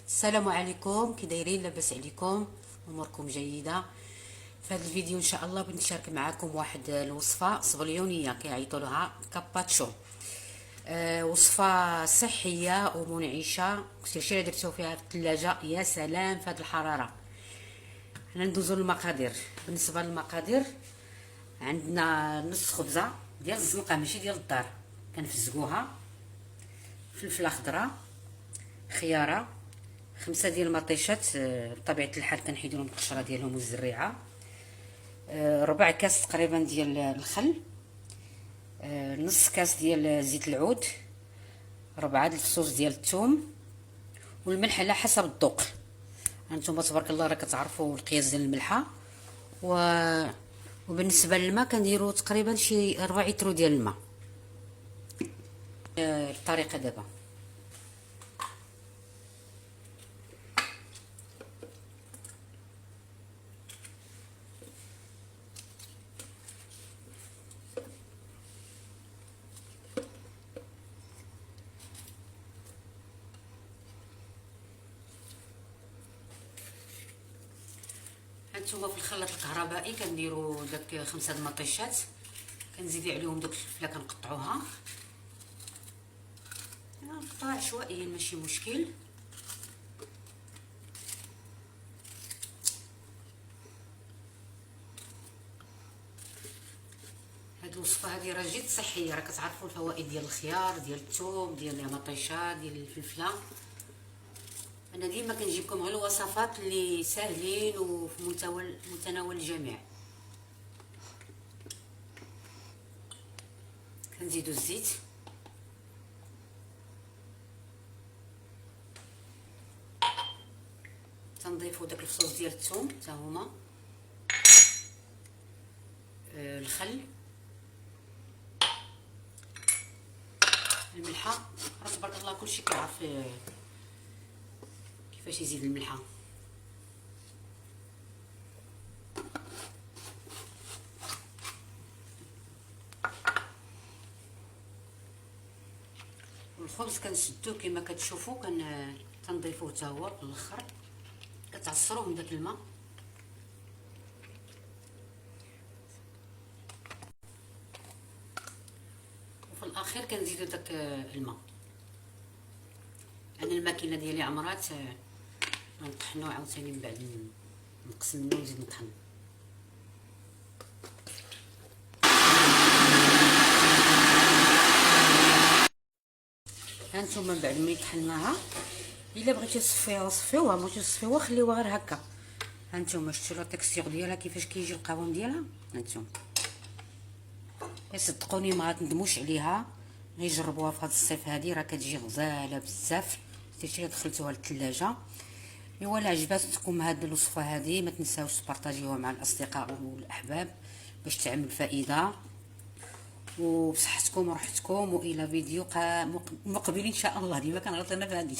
السلام عليكم، كي دايرين؟ لاباس عليكم؟ اموركم جيده؟ في هذا الفيديو ان شاء الله بغيت نشارك معكم واحد الوصفه صبليونيه كيعيطوا لها كاباتشو. وصفه صحيه ومنعشه، كلشي اللي درتوه فيها في الثلاجه يا سلام في هذه الحراره. حنا ندوزو للمقادير. بالنسبه للمقادير، عندنا نص خبزه ديال الزنقه ماشي ديال الدار، كنفزقوها، فلفله خضراء، خياره، 5 ديال المطيشات، بطبيعه الحال كنحيدو لهم القشره ديالهم والزريعه، ربع كاس تقريبا ديال الخل، نص كاس ديال زيت العود، ربعة الفصوص ديال الثوم، والملح على حسب الذوق. انتم تبارك الله راه كتعرفوا القياس ديال الملحه. و وبالنسبه للماء كنديروا تقريبا شي 4 لتر ديال الماء. الطريقه دابا، هانتوما في الخلاط الكهربائي كنديروا داك 5 المطيشات، كنزيدي عليهم داك الفلفله كنقطعوها، نقطعوها عشوائيا ماشي مشكل. هاد الوصفه هادي راه جد صحيه، راه كتعرفوا الفوائد ديال الخيار ديال الثوم ديال المطيشه ديال الفلفله. انا ديما كنجيبكم غير الوصفات اللي ساهلين وفي متناول الجميع. كنزيدو الزيت، تنضيفو داك الفصوص ديال الثوم حتى هما، الخل، الملحه. راه تبارك الله كلشي كيعرف كيفاش يزيد الملحه. والخبز كنشدوه كما كتشوفوا، تنضيفوه حتى هو للاخر، كتعصروه من داك الماء. وفي الاخير كنزيدو داك الماء. انا الماكينه ديالي عمرات، غنطحنو عاوتاني من بعد نقسم منه ونزيد نطحن. هانتوما من بعد ملي طحناها، الا بغيتي تصفيوها صفيوها، بغيتي تصفيوها خليوها غير هكا. هانتوما شفتوا لا تكستير ديالها كيفاش كيجي القوام ديالها. هانتوما صدقوني ما غتندموش عليها، غير جربوها في هذا الصيف هذه، راه كتجي غزاله بزاف. حتى دخلتوها للثلاجه. ايوا الا عجباتكم هذه الوصفه هذه ما تنساوش تبارطاجيوها مع الاصدقاء والاحباب باش تعمل فائده. وبصحتكم وراحتكم، والى فيديو مقبل ان شاء الله. ديما كنغلط انا في هذه